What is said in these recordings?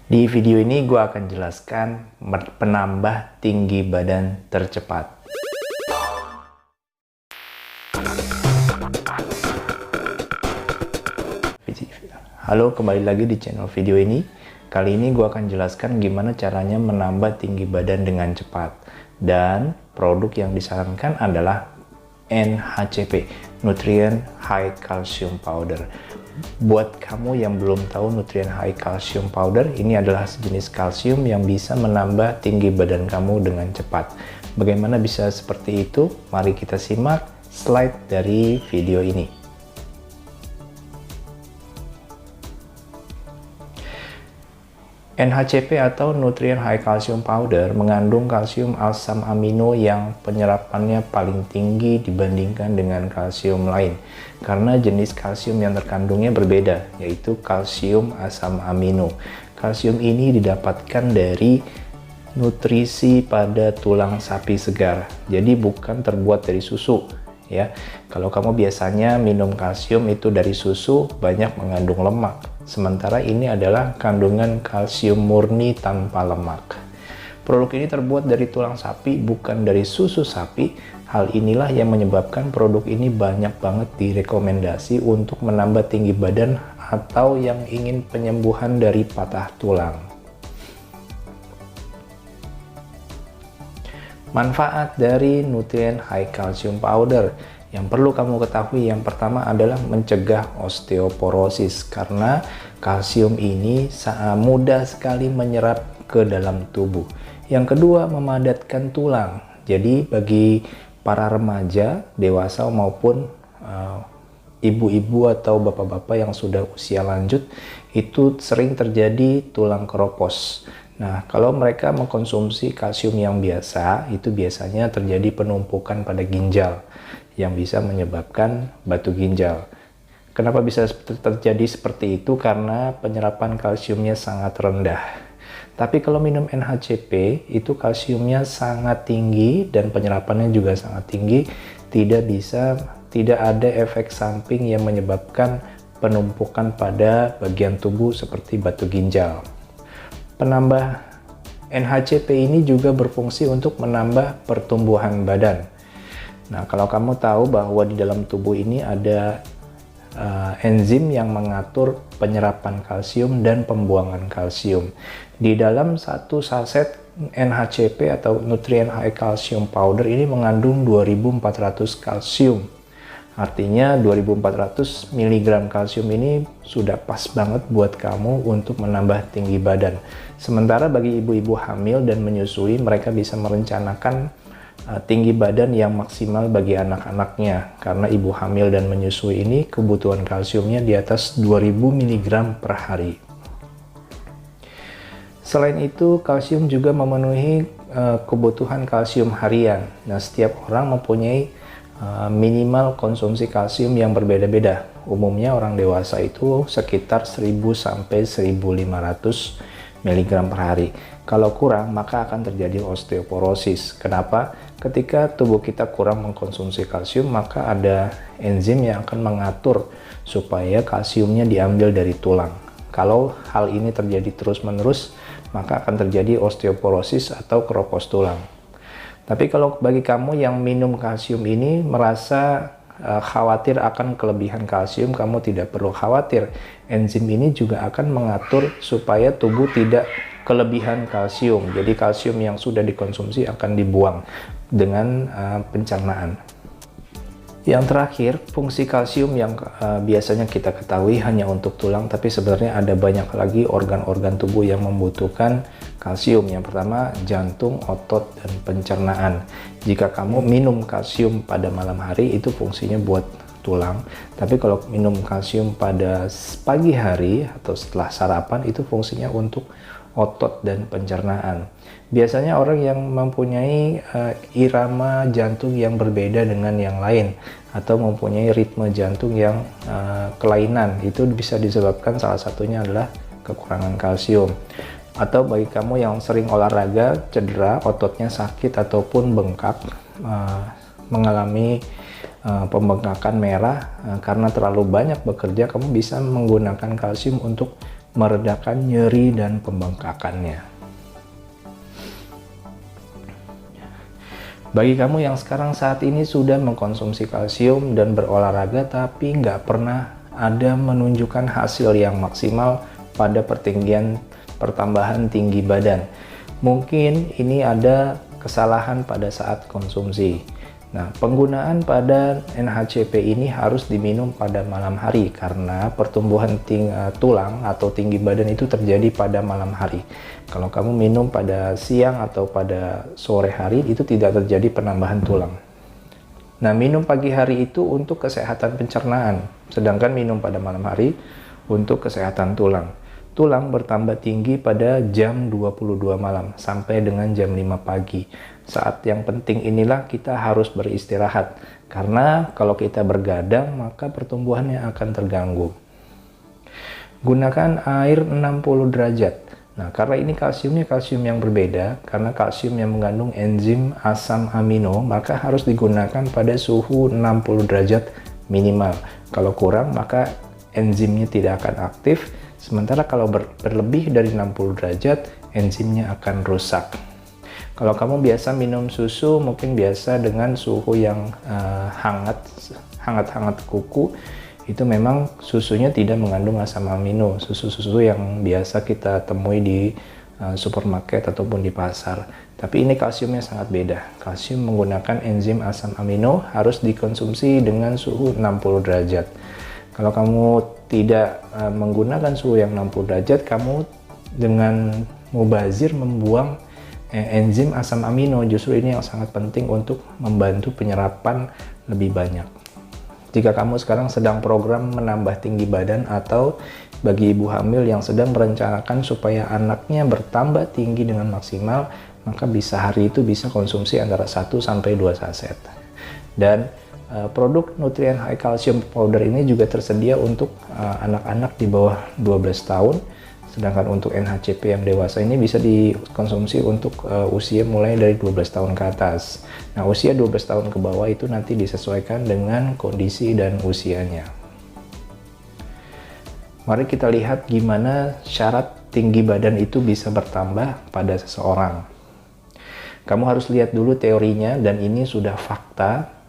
Di video ini gue akan jelaskan penambah tinggi badan tercepat. Halo, kembali lagi di channel video ini. Kali ini gue akan jelaskan gimana caranya menambah tinggi badan dengan cepat. Dan produk yang disarankan adalah NHCP, Nutrient High Calcium Powder. Buat kamu yang belum tahu Nutrient High Calcium Powder, ini adalah sejenis kalsium yang bisa menambah tinggi badan kamu dengan cepat. Bagaimana bisa seperti itu? Mari kita simak slide dari video ini. NHCP atau Nutrient High Calcium Powder mengandung kalsium asam amino yang penyerapannya paling tinggi dibandingkan dengan kalsium lain karena jenis kalsium yang terkandungnya berbeda, yaitu kalsium asam amino. Kalsium ini didapatkan dari nutrisi pada tulang sapi segar, jadi bukan terbuat dari susu. Ya, kalau kamu biasanya minum kalsium itu dari susu, banyak mengandung lemak. Sementara ini adalah kandungan kalsium murni tanpa lemak. Produk ini terbuat dari tulang sapi, bukan dari susu sapi. Hal inilah yang menyebabkan produk ini banyak banget direkomendasi untuk menambah tinggi badan atau yang ingin penyembuhan dari patah tulang. Manfaat dari Nutrient High Calcium Powder yang perlu kamu ketahui, yang pertama adalah mencegah osteoporosis karena kalsium ini mudah sekali menyerap ke dalam tubuh. Yang kedua, memadatkan tulang. Jadi bagi para remaja, dewasa maupun ibu-ibu atau bapak-bapak yang sudah usia lanjut, itu sering terjadi tulang keropos. Nah, kalau mereka mengkonsumsi kalsium yang biasa, itu biasanya terjadi penumpukan pada ginjal yang bisa menyebabkan batu ginjal. Kenapa bisa terjadi seperti itu? Karena penyerapan kalsiumnya sangat rendah. Tapi kalau minum NHCP, itu kalsiumnya sangat tinggi dan penyerapannya juga sangat tinggi. Tidak ada efek samping yang menyebabkan penumpukan pada bagian tubuh seperti batu ginjal. Penambah NHCP ini juga berfungsi untuk menambah pertumbuhan badan. Nah, kalau kamu tahu bahwa di dalam tubuh ini ada enzim yang mengatur penyerapan kalsium dan pembuangan kalsium. Di dalam satu saset NHCP atau Nutrient High Calcium Powder ini mengandung 2400 kalsium. Artinya 2400 mg kalsium ini sudah pas banget buat kamu untuk menambah tinggi badan. Sementara bagi ibu-ibu hamil dan menyusui, mereka bisa merencanakan tinggi badan yang maksimal bagi anak-anaknya. Karena ibu hamil dan menyusui ini kebutuhan kalsiumnya di atas 2000 mg per hari. Selain itu, kalsium juga memenuhi kebutuhan kalsium harian. Nah, setiap orang mempunyai minimal konsumsi kalsium yang berbeda-beda. Umumnya orang dewasa itu sekitar 1000 sampai 1500 mg per hari. Kalau kurang, maka akan terjadi osteoporosis. Kenapa? Ketika tubuh kita kurang mengkonsumsi kalsium, maka ada enzim yang akan mengatur supaya kalsiumnya diambil dari tulang. Kalau hal ini terjadi terus-menerus, maka akan terjadi osteoporosis atau keropos tulang. Tapi kalau bagi kamu yang minum kalsium ini merasa khawatir akan kelebihan kalsium, kamu tidak perlu khawatir. Enzim ini juga akan mengatur supaya tubuh tidak kelebihan kalsium. Jadi kalsium yang sudah dikonsumsi akan dibuang dengan pencernaan. Yang terakhir, fungsi kalsium yang biasanya kita ketahui hanya untuk tulang, tapi sebenarnya ada banyak lagi organ-organ tubuh yang membutuhkan kalsium. Yang pertama, jantung, otot, dan pencernaan. Jika kamu minum kalsium pada malam hari, itu fungsinya buat tulang. Tapi kalau minum kalsium pada pagi hari atau setelah sarapan, itu fungsinya untuk otot dan pencernaan. Biasanya orang yang mempunyai irama jantung yang berbeda dengan yang lain atau mempunyai ritme jantung yang kelainan, itu bisa disebabkan salah satunya adalah kekurangan kalsium. Atau bagi kamu yang sering olahraga, cedera, ototnya sakit ataupun bengkak, mengalami pembengkakan merah karena terlalu banyak bekerja, kamu bisa menggunakan kalsium untuk meredakan nyeri dan pembengkakannya. Bagi kamu yang sekarang saat ini sudah mengkonsumsi kalsium dan berolahraga tapi nggak pernah ada menunjukkan hasil yang maksimal pada pertambahan tinggi badan, mungkin ini ada kesalahan pada saat konsumsi. Nah, penggunaan pada NHCP ini harus diminum pada malam hari karena pertumbuhan tulang atau tinggi badan itu terjadi pada malam hari. Kalau kamu minum pada siang atau pada sore hari itu tidak terjadi penambahan tulang. Nah, minum pagi hari itu untuk kesehatan pencernaan, sedangkan minum pada malam hari untuk kesehatan tulang. Tulang bertambah tinggi pada jam 22 malam sampai dengan jam 5 pagi. Saat yang penting inilah kita harus beristirahat, karena kalau kita bergadang maka pertumbuhannya akan terganggu. Gunakan air 60 derajat. Nah, karena ini kalsiumnya kalsium yang berbeda, karena kalsium yang mengandung enzim asam amino, maka harus digunakan pada suhu 60 derajat minimal. Kalau kurang maka enzimnya tidak akan aktif, sementara kalau berlebih dari 60 derajat, enzimnya akan rusak. Kalau kamu biasa minum susu, mungkin biasa dengan suhu yang hangat kuku, itu memang susunya tidak mengandung asam amino, susu-susu yang biasa kita temui di supermarket ataupun di pasar. Tapi ini kalsiumnya sangat beda. Kalsium menggunakan enzim asam amino harus dikonsumsi dengan suhu 60 derajat. Kalau kamu tidak menggunakan suhu yang 60 derajat, kamu dengan mubazir membuang enzim asam amino. Justru ini yang sangat penting untuk membantu penyerapan lebih banyak. Jika kamu sekarang sedang program menambah tinggi badan, atau bagi ibu hamil yang sedang merencanakan supaya anaknya bertambah tinggi dengan maksimal, maka hari itu bisa konsumsi antara 1 sampai 2 saset. Dan produk Nutrien High Calcium Powder ini juga tersedia untuk anak-anak di bawah 12 tahun. Sedangkan untuk NHCP yang dewasa ini bisa dikonsumsi untuk usia mulai dari 12 tahun ke atas. Nah, usia 12 tahun ke bawah itu nanti disesuaikan dengan kondisi dan usianya. Mari kita lihat gimana syarat tinggi badan itu bisa bertambah pada seseorang. Kamu harus lihat dulu teorinya, dan ini sudah fakta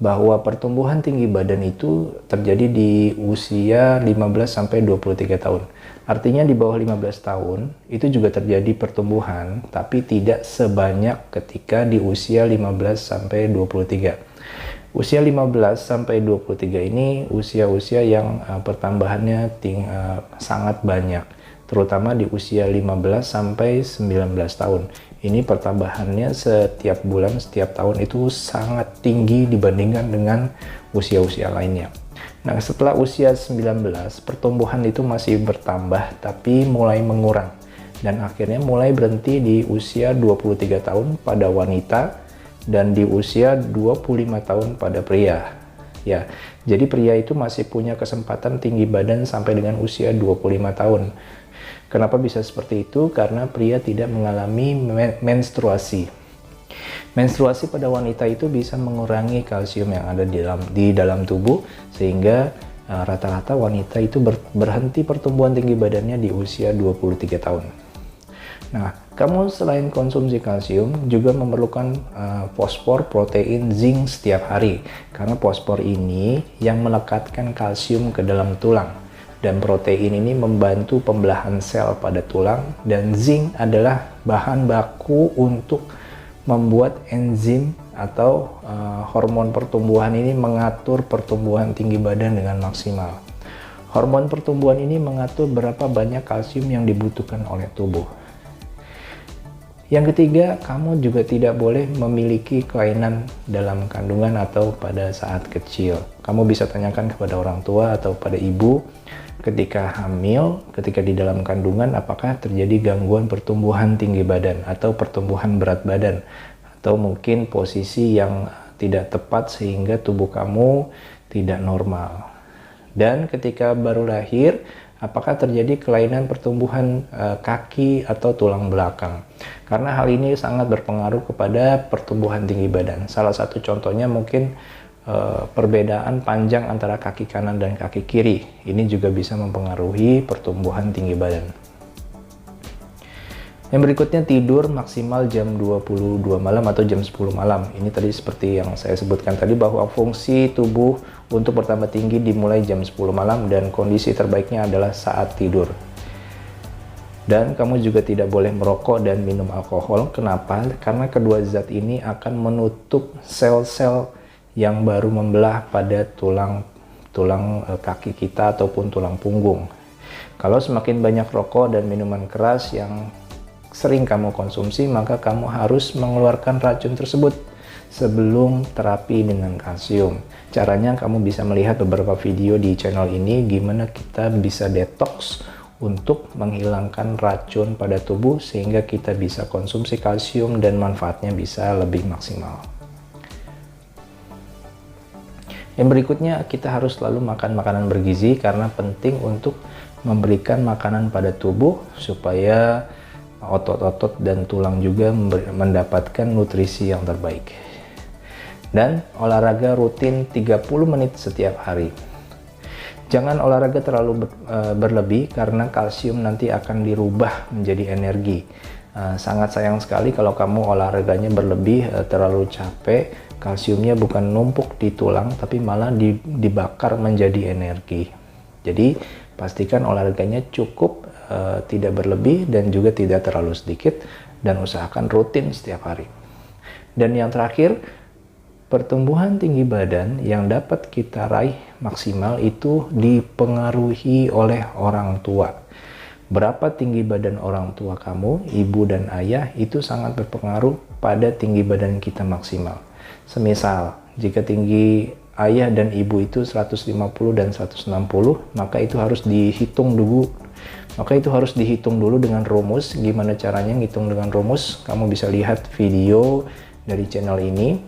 bahwa pertumbuhan tinggi badan itu terjadi di usia 15 sampai 23 tahun. Artinya di bawah 15 tahun itu juga terjadi pertumbuhan, tapi tidak sebanyak ketika di usia 15 sampai 23. Usia 15 sampai 23 ini usia-usia yang pertambahannya sangat banyak, terutama di usia 15 sampai 19 tahun. Ini pertambahannya setiap bulan, setiap tahun itu sangat tinggi dibandingkan dengan usia-usia lainnya. Nah, setelah usia 19, pertumbuhan itu masih bertambah tapi mulai mengurang. Dan akhirnya mulai berhenti di usia 23 tahun pada wanita dan di usia 25 tahun pada pria. Ya, jadi pria itu masih punya kesempatan tinggi badan sampai dengan usia 25 tahun. Kenapa bisa seperti itu? Karena pria tidak mengalami menstruasi. Menstruasi pada wanita itu bisa mengurangi kalsium yang ada di dalam tubuh, sehingga rata-rata wanita itu berhenti pertumbuhan tinggi badannya di usia 23 tahun. Nah, kamu selain konsumsi kalsium juga memerlukan fosfor, protein, zinc setiap hari, karena fosfor ini yang melekatkan kalsium ke dalam tulang. Dan protein ini membantu pembelahan sel pada tulang, dan zinc adalah bahan baku untuk membuat enzim atau hormon pertumbuhan ini mengatur pertumbuhan tinggi badan dengan maksimal. Hormon pertumbuhan ini mengatur berapa banyak kalsium yang dibutuhkan oleh tubuh. Yang ketiga, kamu juga tidak boleh memiliki kelainan dalam kandungan atau pada saat kecil. Kamu bisa tanyakan kepada orang tua atau pada ibu ketika hamil, ketika di dalam kandungan, apakah terjadi gangguan pertumbuhan tinggi badan atau pertumbuhan berat badan, atau mungkin posisi yang tidak tepat sehingga tubuh kamu tidak normal. Dan ketika baru lahir, apakah terjadi kelainan pertumbuhan kaki atau tulang belakang? Karena hal ini sangat berpengaruh kepada pertumbuhan tinggi badan. Salah satu contohnya mungkin perbedaan panjang antara kaki kanan dan kaki kiri. Ini juga bisa mempengaruhi pertumbuhan tinggi badan. Yang berikutnya, tidur maksimal jam 22 malam atau jam 10 malam. Ini tadi seperti yang saya sebutkan tadi, bahwa fungsi tubuh untuk bertambah tinggi dimulai jam 10 malam dan kondisi terbaiknya adalah saat tidur. Dan kamu juga tidak boleh merokok dan minum alkohol. Kenapa? Karena kedua zat ini akan menutup sel-sel yang baru membelah pada tulang kaki kita ataupun tulang punggung. Kalau semakin banyak rokok dan minuman keras yang sering kamu konsumsi, maka kamu harus mengeluarkan racun tersebut sebelum terapi dengan kalsium. Caranya kamu bisa melihat beberapa video di channel ini gimana kita bisa detox untuk menghilangkan racun pada tubuh sehingga kita bisa konsumsi kalsium dan manfaatnya bisa lebih maksimal. Yang berikutnya, kita harus selalu makan makanan bergizi karena penting untuk memberikan makanan pada tubuh supaya otot-otot dan tulang juga mendapatkan nutrisi yang terbaik. Dan olahraga rutin 30 menit setiap hari. Jangan olahraga terlalu berlebih karena kalsium nanti akan dirubah menjadi energi. Sangat sayang sekali kalau kamu olahraganya berlebih, terlalu capek, kalsiumnya bukan numpuk di tulang tapi malah dibakar menjadi energi. Jadi pastikan olahraganya cukup, tidak berlebih dan juga tidak terlalu sedikit, dan usahakan rutin setiap hari. Dan yang terakhir, pertumbuhan tinggi badan yang dapat kita raih maksimal itu dipengaruhi oleh orang tua. Berapa tinggi badan orang tua kamu, ibu dan ayah, itu sangat berpengaruh pada tinggi badan kita maksimal. Semisal, jika tinggi ayah dan ibu itu 150 dan 160, maka itu harus dihitung dulu. Dengan rumus. Gimana caranya ngitung dengan rumus? Kamu bisa lihat video dari channel ini.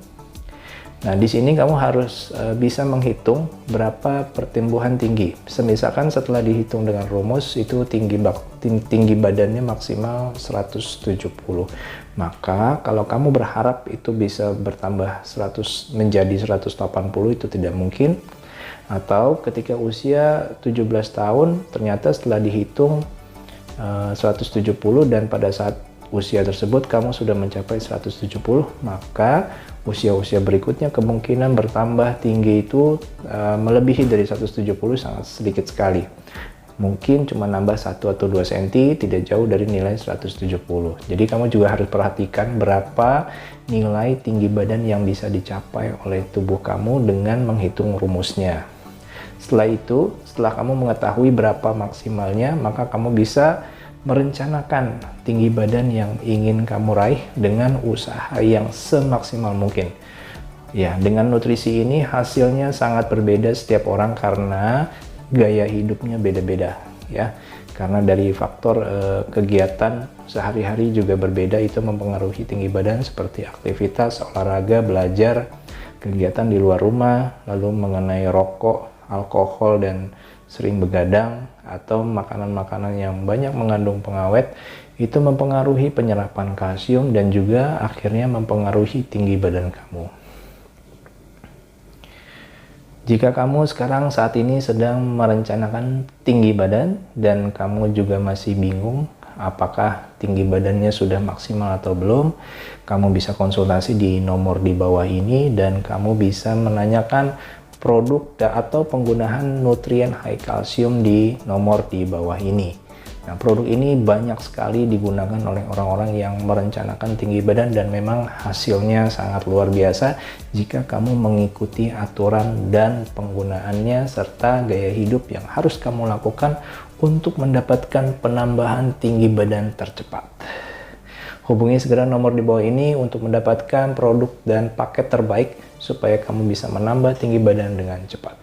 Nah, di sini kamu harus bisa menghitung berapa pertumbuhan tinggi. Semisalkan setelah dihitung dengan rumus itu tinggi badannya maksimal 170. Maka kalau kamu berharap itu bisa bertambah 100 menjadi 180, itu tidak mungkin. Atau ketika usia 17 tahun ternyata setelah dihitung 170 dan pada saat usia tersebut kamu sudah mencapai 170, maka usia-usia berikutnya kemungkinan bertambah tinggi itu melebihi dari 170 sangat sedikit sekali. Mungkin cuma nambah 1 atau 2 cm, tidak jauh dari nilai 170. Jadi kamu juga harus perhatikan berapa nilai tinggi badan yang bisa dicapai oleh tubuh kamu dengan menghitung rumusnya. Setelah itu, setelah kamu mengetahui berapa maksimalnya, maka kamu bisa merencanakan tinggi badan yang ingin kamu raih dengan usaha yang semaksimal mungkin. Ya, dengan nutrisi ini hasilnya sangat berbeda setiap orang karena gaya hidupnya beda-beda, ya. Karena dari faktor kegiatan sehari-hari juga berbeda, itu mempengaruhi tinggi badan seperti aktivitas, olahraga, belajar, kegiatan di luar rumah, lalu mengenai rokok, alkohol, dan sering begadang, atau makanan-makanan yang banyak mengandung pengawet, itu mempengaruhi penyerapan kalsium dan juga akhirnya mempengaruhi tinggi badan kamu. Jika kamu sekarang saat ini sedang merencanakan tinggi badan dan kamu juga masih bingung apakah tinggi badannya sudah maksimal atau belum, kamu bisa konsultasi di nomor di bawah ini dan kamu bisa menanyakan produk atau penggunaan nutrien high kalsium di nomor di bawah ini. Nah, produk ini banyak sekali digunakan oleh orang-orang yang merencanakan tinggi badan dan memang hasilnya sangat luar biasa jika kamu mengikuti aturan dan penggunaannya serta gaya hidup yang harus kamu lakukan untuk mendapatkan penambahan tinggi badan tercepat. Hubungi segera nomor di bawah ini untuk mendapatkan produk dan paket terbaik supaya kamu bisa menambah tinggi badan dengan cepat.